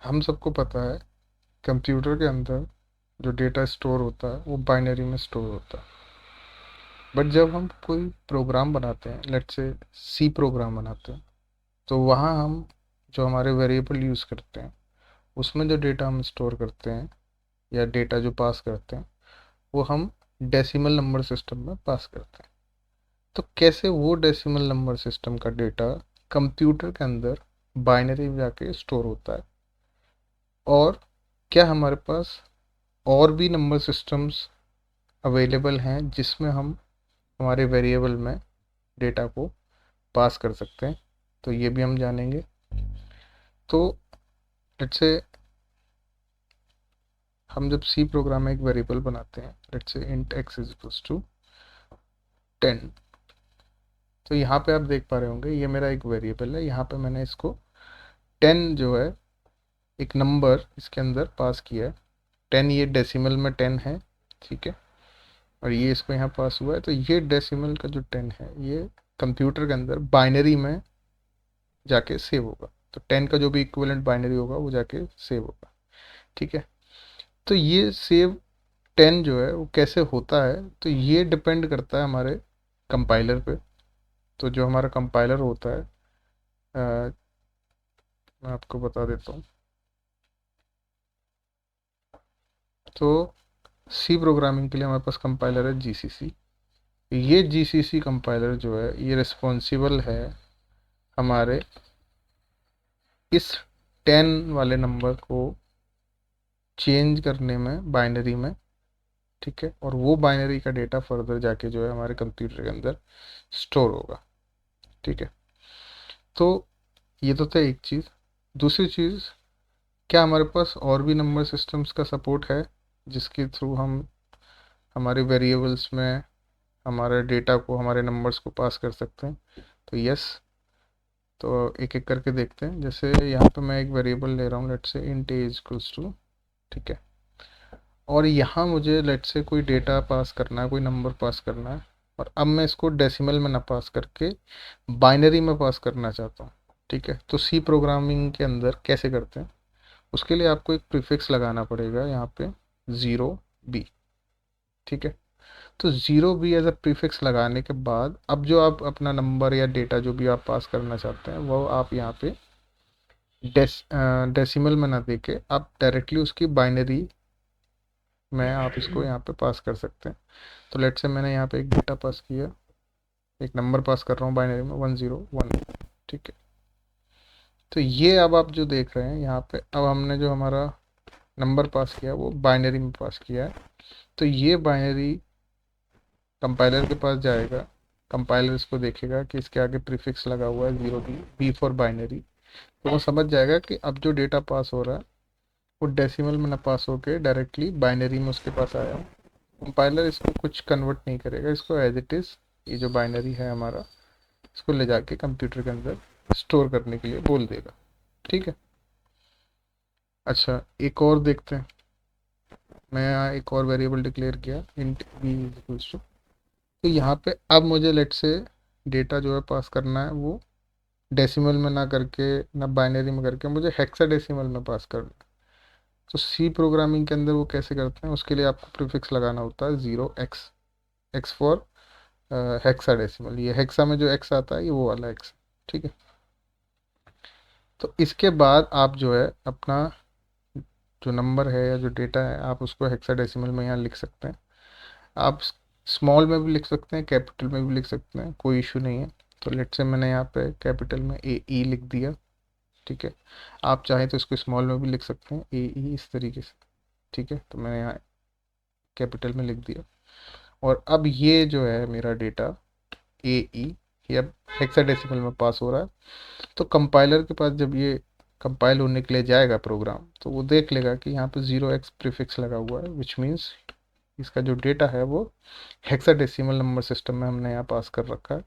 हम सबको पता है कंप्यूटर के अंदर जो डेटा स्टोर होता है वो बाइनरी में स्टोर होता है। बट जब हम कोई प्रोग्राम बनाते हैं, लेट्स से सी प्रोग्राम बनाते हैं, तो वहाँ हम जो हमारे वेरिएबल यूज़ करते हैं उसमें जो डेटा हम स्टोर करते हैं या डेटा जो पास करते हैं वो हम डेसिमल नंबर सिस्टम में पास करते हैं। तो कैसे वो डेसिमल नंबर सिस्टम का डेटा कंप्यूटर के अंदर बाइनरी में जाके स्टोर होता है, और क्या हमारे पास और भी नंबर सिस्टम्स अवेलेबल हैं जिसमें हम हमारे वेरिएबल में डेटा को पास कर सकते हैं, तो ये भी हम जानेंगे। तो लेट्स से हम जब सी प्रोग्राम में एक वेरिएबल बनाते हैं, let's say int x is equals to 10, तो यहाँ पे आप देख पा रहे होंगे ये मेरा एक वेरिएबल है। यहाँ पे मैंने इसको 10 जो है एक नंबर इसके अंदर पास किया है। 10 ये डेसिमल में 10 है, ठीक है, और ये इसको यहाँ पास हुआ है। तो ये डेसिमल का जो 10 है ये कंप्यूटर के अंदर बाइनरी में जाके सेव होगा। तो 10 का जो भी इक्विवेलेंट बाइनरी होगा वो जाके सेव होगा, ठीक है। तो ये सेव 10 जो है वो कैसे होता है, तो ये डिपेंड करता है हमारे कंपाइलर पे। तो जो हमारा कंपाइलर होता है, मैं आपको बता देता हूँ। तो सी प्रोग्रामिंग के लिए हमारे पास कंपाइलर है जीसीसी। ये जीसीसी कंपाइलर जो है ये रिस्पॉन्सिबल है हमारे इस 10 वाले नंबर को चेंज करने में बाइनरी में, ठीक है, और वो बाइनरी का डेटा फर्दर जाके जो है हमारे कंप्यूटर के अंदर स्टोर होगा, ठीक है। तो ये तो था एक चीज़। दूसरी चीज़, क्या हमारे पास और भी नंबर सिस्टम्स का सपोर्ट है जिसके थ्रू हम हमारे वेरिएबल्स में हमारे डेटा को, हमारे नंबर्स को पास कर सकते हैं? तो यस। तो एक एक करके देखते हैं। जैसे यहाँ पे मैं एक वेरिएबल ले रहा हूँ, let's say int A equals to, ठीक है, और यहाँ मुझे लेट्स से कोई डेटा पास करना है, कोई नंबर पास करना है, और अब मैं इसको डेसिमल में ना पास करके बाइनरी में पास करना चाहता हूँ, ठीक है। तो सी प्रोग्रामिंग के अंदर कैसे करते हैं, उसके लिए आपको एक प्रीफिक्स लगाना पड़ेगा यहाँ पे 0b, ठीक है। तो 0b एज अ प्रीफिक्स लगाने के बाद अब जो आप अपना नंबर या डेटा जो भी आप पास करना चाहते हैं वो आप यहाँ पे डेसिमल में ना देके आप डायरेक्टली उसकी बाइनरी में आप इसको यहाँ पे पास कर सकते हैं। तो लेट से मैंने यहाँ पे एक डेटा पास किया, एक नंबर पास कर रहा हूँ बाइनरी में 101, ठीक है। तो ये अब आप जो देख रहे हैं यहाँ पे, अब हमने जो हमारा नंबर पास किया वो बाइनरी में पास किया है। तो ये बाइनरी कंपाइलर के पास जाएगा, कंपाइलर इसको देखेगा कि इसके आगे प्रीफिक्स लगा हुआ है 0b, बी फॉर बाइनरी, तो वो समझ जाएगा कि अब जो डेटा पास हो रहा है वो डेसिमल में ना पास होके डायरेक्टली बाइनरी में उसके पास आया हो। कंपाइलर इसको कुछ कन्वर्ट नहीं करेगा, इसको एज इट इज़ ये जो बाइनरी है हमारा इसको ले जाके कंप्यूटर के अंदर स्टोर करने के लिए बोल देगा, ठीक है। अच्छा, एक और देखते हैं। मैं यहाँ एक और वेरिएबल डिक्लेयर किया इंट बी इक्वल्स टू, तो यहाँ पे अब मुझे लेट से डेटा जो है पास करना है वो डेसिमल में ना करके, ना बाइनरी में करके, मुझे हेक्साडेसिमल में पास करना है। तो सी प्रोग्रामिंग के अंदर वो कैसे करते हैं, उसके लिए आपको प्रीफिक्स लगाना होता है 0x, एक्स फॉर हेक्साडेसिमल। ये हेक्सा में जो एक्स आता है ये वो वाला एक्स, ठीक है। तो इसके बाद आप जो है अपना जो नंबर है या जो डेटा है आप उसको हेक्साडेसिमल में यहाँ लिख सकते हैं। आप स्मॉल में भी लिख सकते हैं, कैपिटल में भी लिख सकते हैं, कोई इशू नहीं है। तो लेट से मैंने यहाँ पे कैपिटल में AE लिख दिया, ठीक है। आप चाहें तो इसको स्मॉल में भी लिख सकते हैं AE इस तरीके से, ठीक है। तो मैंने यहाँ कैपिटल में लिख दिया, और अब ये जो है मेरा डेटा AE ये अब हेक्साडेसिमल में पास हो रहा है। तो कंपाइलर के पास जब ये कंपाइल होने के लिए जाएगा प्रोग्राम, तो वो देख लेगा कि यहाँ पे 0x प्रीफिक्स लगा हुआ है, विच मीन्स इसका जो डेटा है वो हेक्साडेसिमल नंबर सिस्टम में हमने यहाँ पास कर रखा है।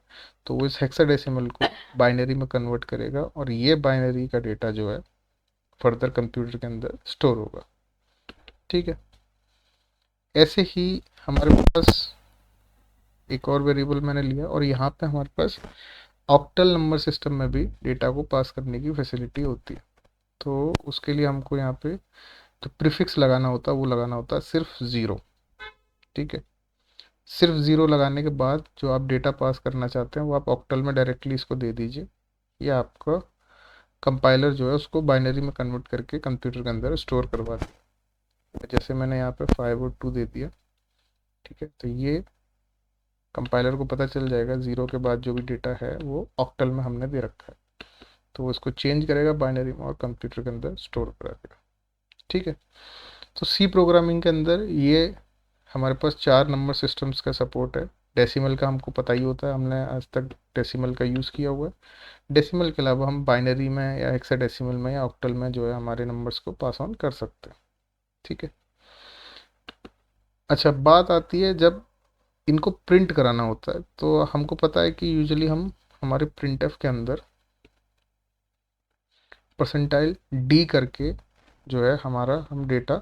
तो वो इस हेक्साडेसिमल को बाइनरी में कन्वर्ट करेगा, और ये बाइनरी का डेटा जो है फर्दर कंप्यूटर के अंदर स्टोर होगा, ठीक है। ऐसे ही हमारे पास एक और वेरिएबल मैंने लिया, और यहाँ पे हमारे पास ऑक्टल नंबर सिस्टम में भी डेटा को पास करने की फैसिलिटी होती है। तो उसके लिए हमको यहाँ पे जो प्रीफिक्स लगाना होता है वो लगाना होता है सिर्फ ज़ीरो। ठीक है, सिर्फ ज़ीरो लगाने के बाद जो आप डेटा पास करना चाहते हैं वो आप ऑक्टल में डायरेक्टली इसको दे दीजिए। ये आपका कंपाइलर जो है उसको बाइनरी में कन्वर्ट करके कंप्यूटर के अंदर स्टोर करवा दें। जैसे मैंने यहाँ पे 5 और 2 दे दिया। ठीक है, तो ये कंपाइलर को पता चल जाएगा ज़ीरो के बाद जो भी डेटा है वो ऑक्टल में हमने दे रखा है, तो वो इसको चेंज करेगा बाइनरी में और कंप्यूटर के अंदर स्टोर करा देगा। ठीक है, तो सी प्रोग्रामिंग के अंदर ये हमारे पास 4 नंबर सिस्टम्स का सपोर्ट है। डेसिमल का हमको पता ही होता है, हमने आज तक डेसिमल का यूज़ किया हुआ है। डेसिमल के अलावा हम बाइनरी में या हेक्साडेसिमल में या ऑक्टल में जो है हमारे नंबर्स को पास ऑन कर सकते हैं। ठीक है, अच्छा बात आती है जब इनको प्रिंट कराना होता है, तो हमको पता है कि यूजुअली हम हमारे प्रिंटफ के अंदर परसेंटाइल डी करके जो है हमारा हम डेटा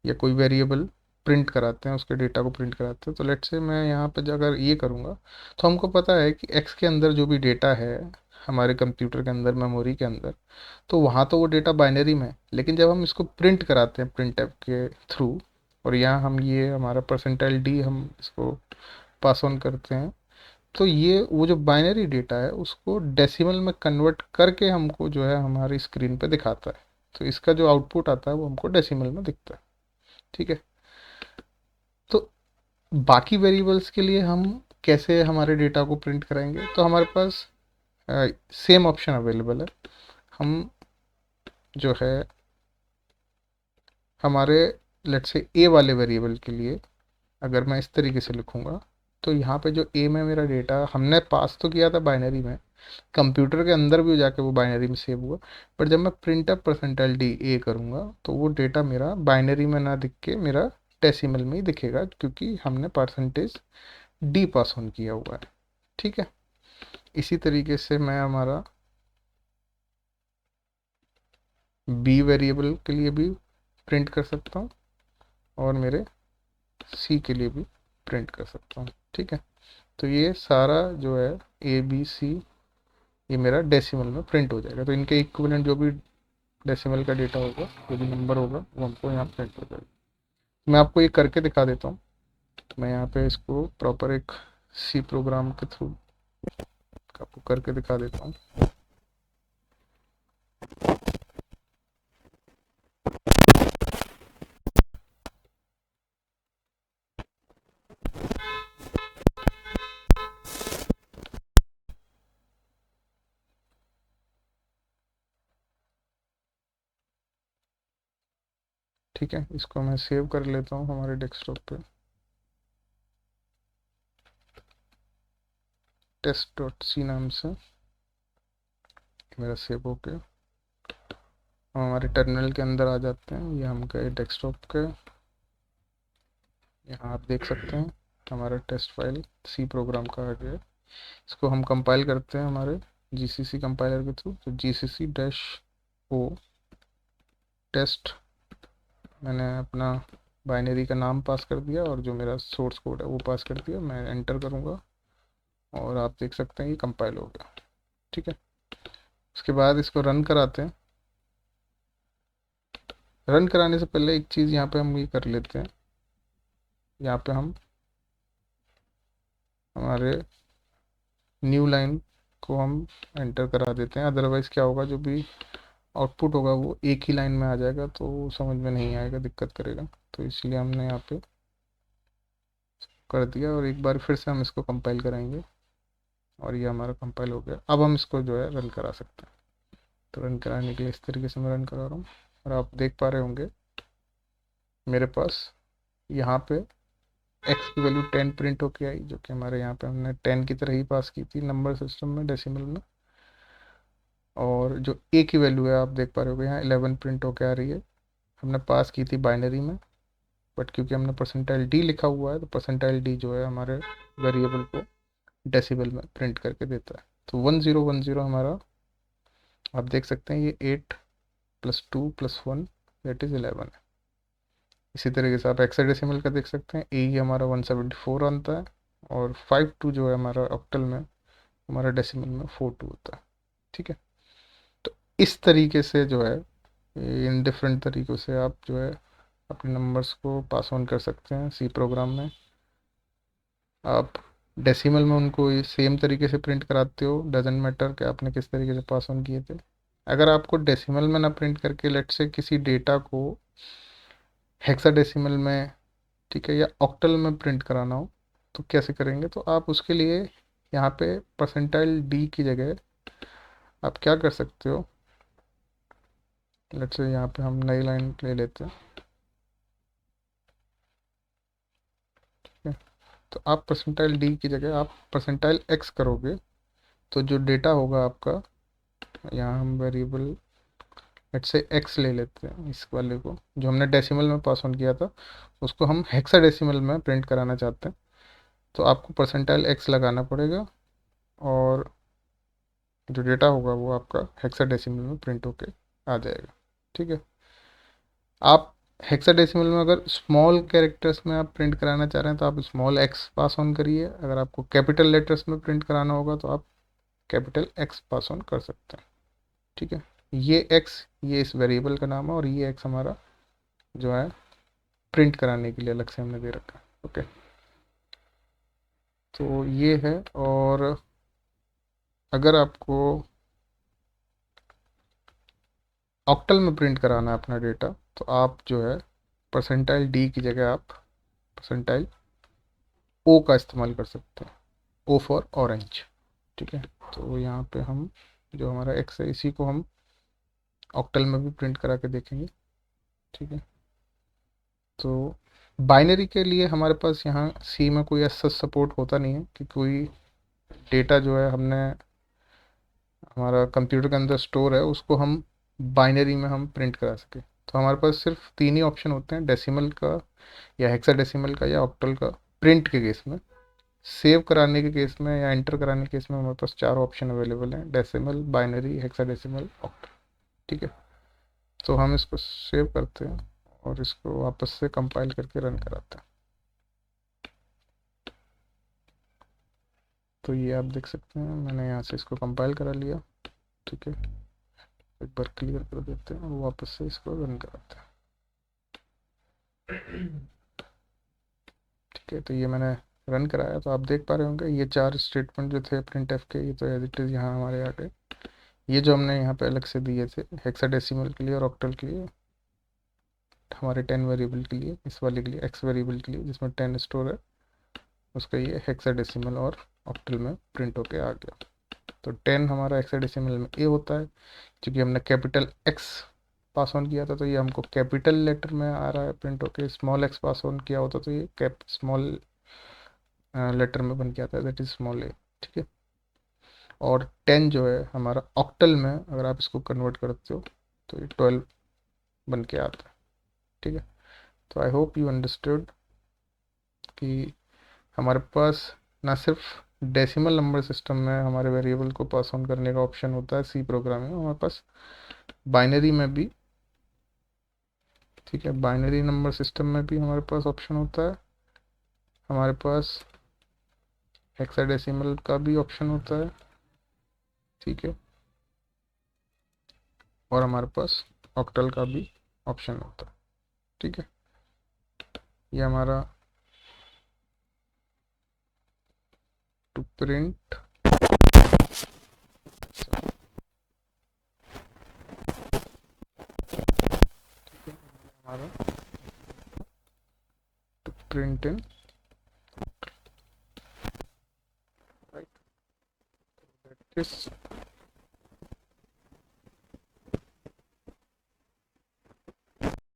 या कोई वेरिएबल प्रिंट कराते हैं, उसके डेटा को प्रिंट कराते हैं। तो लेट्स से मैं यहाँ पे अगर ये करूँगा तो हमको पता है कि एक्स के अंदर जो भी डेटा है हमारे कंप्यूटर के अंदर मेमोरी के अंदर, तो वहाँ तो वो डेटा बाइनरी में है, लेकिन जब हम इसको प्रिंट कराते हैं प्रिंट ऐप के थ्रू और यहाँ हम ये हमारा परसेंटाइल डी हम इसको पास ऑन करते हैं, तो ये वो जो बाइनरी डेटा है उसको डेसिमल में कन्वर्ट करके हमको जो है हमारी स्क्रीन पे दिखाता है। तो इसका जो आउटपुट आता है वो हमको डेसिमल में दिखता है। ठीक है, तो बाकी वेरिएबल्स के लिए हम कैसे हमारे डेटा को प्रिंट कराएंगे, तो हमारे पास सेम ऑप्शन अवेलेबल है। हम जो है हमारे लेट्स से ए वाले वेरिएबल के लिए अगर मैं इस तरीके से लिखूंगा, तो यहाँ पे जो ए में मेरा डेटा हमने पास तो किया था बाइनरी में, कंप्यूटर के अंदर भी जाके वो बाइनरी में सेव हुआ, पर जब मैं print up percentile D A करूँगा तो वो डेटा मेरा बाइनरी में ना दिख के मेरा डेसिमल में ही दिखेगा, क्योंकि हमने परसेंटेज डी पास ऑन किया हुआ है। ठीक है, इसी तरीके से मैं हमारा बी वेरिएबल के लिए भी प्रिंट कर सकता हूँ और मेरे सी के लिए भी प्रिंट कर सकता हूँ। ठीक है, तो ये सारा जो है ए बी सी ये मेरा डेसिमल में प्रिंट हो जाएगा। तो इनके इक्विवेलेंट जो भी डेसिमल का डेटा होगा, जो भी नंबर होगा, वो हमको यहाँ प्रिंट हो जाएगा। मैं आपको ये करके दिखा देता हूँ। मैं यहाँ पे इसको प्रॉपर एक सी प्रोग्राम के थ्रू आपको करके दिखा देता हूँ। ठीक है, इसको मैं सेव कर लेता हूँ हमारे डेस्कटॉप पे। test.c नाम से मेरा सेव हो गया। हम हमारे टर्मिनल के अंदर आ जाते हैं। ये हम गए डेस्कटॉप के, यहाँ आप देख सकते हैं हमारा टेस्ट फाइल सी प्रोग्राम का आ गया। इसको हम कंपाइल करते हैं हमारे जीसीसी कंपाइलर के थ्रू। तो जीसीसी डैश ओ टेस्ट, मैंने अपना बाइनरी का नाम पास कर दिया और जो मेरा सोर्स कोड है वो पास कर दिया। मैं एंटर करूँगा और आप देख सकते हैं ये कंपाइल हो गया। ठीक है, उसके बाद इसको रन कराते हैं। रन कराने से पहले एक चीज़ यहाँ पे हम ये कर लेते हैं, यहाँ पे हम हमारे न्यू लाइन को हम एंटर करा देते हैं। अदरवाइज़ क्या होगा, जो भी आउटपुट होगा वो एक ही लाइन में आ जाएगा, तो समझ में नहीं आएगा, दिक्कत करेगा। तो इसलिए हमने यहाँ पे कर दिया और एक बार फिर से हम इसको कंपाइल कराएंगे और ये हमारा कंपाइल हो गया। अब हम इसको जो है रन करा सकते हैं। तो रन कराने के लिए इस तरीके से मैं रन करा रहा हूँ और आप देख पा रहे होंगे मेरे पास यहाँ पे एक्स की वैल्यू 10 प्रिंट होके आई, जो कि हमारे यहाँ पे हमने 10 की तरह ही पास की थी नंबर सिस्टम में डेसिमल में। और जो ए की वैल्यू है आप देख पा रहे होगे यहाँ 11 प्रिंट होके आ रही है, हमने पास की थी बाइनरी में, बट क्योंकि हमने परसेंटाइल डी लिखा हुआ है तो परसेंटाइल डी जो है हमारे वेरिएबल को डेसिबल में प्रिंट करके देता है। तो 1010 हमारा आप देख सकते हैं ये 8 + 2 + 1 दैट इज़ 11 है। इसी तरीके से आप हेक्साडेसिमल का देख सकते हैं, ए हमारा 174 आता है और 52 जो है हमारा ऑक्टल में हमारा डेसिमल में 42 होता है। ठीक है, तो इस तरीके से जो है, इन डिफरेंट तरीक़ों से आप जो है अपने नंबर्स को पास ऑन कर सकते हैं सी प्रोग्राम में। आप डेसिमल में उनको सेम तरीके से प्रिंट कराते हो, डजेंट मैटर कि आपने किस तरीके से पास ऑन किए थे। अगर आपको डेसिमल में ना प्रिंट करके लेट से किसी डेटा को हेक्साडेसिमल में, ठीक है, या ऑक्टल में प्रिंट कराना हो तो कैसे करेंगे? तो आप उसके लिए यहाँ पे परसेंटाइल डी की जगह आप क्या कर सकते हो, लेट से यहाँ पे हम नई लाइन ले लेते हैं, ठीक है। तो आप परसेंटाइल डी की जगह आप परसेंटाइल एक्स करोगे, तो जो डेटा होगा आपका, यहाँ हम वेरिएबल लेट से एक्स ले लेते हैं, इस वाले को जो हमने डेसिमल में पास ऑन किया था उसको हम हेक्साडेसिमल में प्रिंट कराना चाहते हैं। तो आपको परसेंटाइल एक्स लगाना पड़ेगा और जो डेटा होगा वो आपका हेक्साडेसिमल में प्रिंट होके आ जाएगा, ठीक है। आप हेक्साडेसिमल में अगर स्मॉल कैरेक्टर्स में आप प्रिंट कराना चाह रहे हैं तो आप स्मॉल एक्स पास ऑन करिए। अगर आपको कैपिटल लेटर्स में प्रिंट कराना होगा तो आप कैपिटल एक्स पास ऑन कर सकते हैं, ठीक है। ये एक्स, ये इस वेरिएबल का नाम है, और ये एक्स हमारा जो है प्रिंट कराने के लिए अलग से हमने दे रखा है, ओके। तो ये है। और अगर आपको ऑक्टल में प्रिंट कराना है अपना डेटा तो आप जो है परसेंटाइल डी की जगह आप परसेंटाइल ओ का इस्तेमाल कर सकते हैं, ओ फॉर ऑरेंज, ठीक है। तो यहाँ पे हम जो हमारा एक्स है इसी को हम ऑक्टल में भी प्रिंट करा के देखेंगे, ठीक है। तो बाइनरी के लिए हमारे पास यहाँ सी में कोई ऐसा सपोर्ट होता नहीं है कि कोई डेटा जो है हमने हमारा कंप्यूटर के अंदर स्टोर है उसको हम बाइनरी में हम प्रिंट करा सके। तो हमारे पास सिर्फ तीन ही ऑप्शन होते हैं, डेसिमल का या हेक्साडेसिमल का या ऑक्टल का। प्रिंट के केस में, सेव कराने के केस में या एंटर कराने के केस में हमारे पास चार ऑप्शन अवेलेबल हैं, डेसिमल, बाइनरी, हेक्साडेसिमल, ऑक्टल, ठीक है। तो हम इसको सेव करते हैं और इसको वापस से कंपाइल करके रन कराते हैं। तो ये आप देख सकते हैं मैंने यहाँ से इसको कंपाइल करा लिया, ठीक है। एक बार क्लियर कर देते हैं और वापस से इसको रन कराते हैं, ठीक है। तो ये मैंने रन कराया तो आप देख पा रहे होंगे ये चार स्टेटमेंट जो थे प्रिंट एफ के, ये तो एज इट इज़ यहाँ हमारे आ गए। ये जो हमने यहाँ पे अलग से दिए थे हेक्साडेसिमल के लिए और ऑक्टल के लिए, हमारे 10 वेरिएबल के लिए, इस वाले के लिए एक्स वेरिएबल के लिए जिसमें 10 स्टोर है, उसका ये हेक्साडेसिमल और ऑक्टल में प्रिंट होके आ गया। तो 10 हमारा हेक्साडेसिमल में ए होता है, क्योंकि हमने कैपिटल एक्स पास ऑन किया था तो ये हमको कैपिटल लेटर में आ रहा है प्रिंट होके। स्मॉल एक्स पास ऑन किया होता तो ये कैप स्मॉल लेटर में बन के आता है, दैट इज स्मॉल ए, ठीक है। और 10 जो है हमारा ऑक्टल में अगर आप इसको कन्वर्ट करते हो तो ये 12 बन के आता है, ठीक है। तो आई होप यू अंडरस्टूड कि हमारे पास ना सिर्फ डेसिमल नंबर सिस्टम में हमारे वेरिएबल को पास ऑन करने का ऑप्शन होता है सी प्रोग्रामिंग में, हमारे पास बाइनरी में भी, ठीक है, बाइनरी नंबर सिस्टम में भी हमारे पास ऑप्शन होता है, हमारे पास हेक्साडेसिमल का भी ऑप्शन होता है, ठीक है, और हमारे पास ऑक्टल का भी ऑप्शन होता है, ठीक है। ये हमारा टू प्रिंट हमारा टू प्रिंट इन, राइट,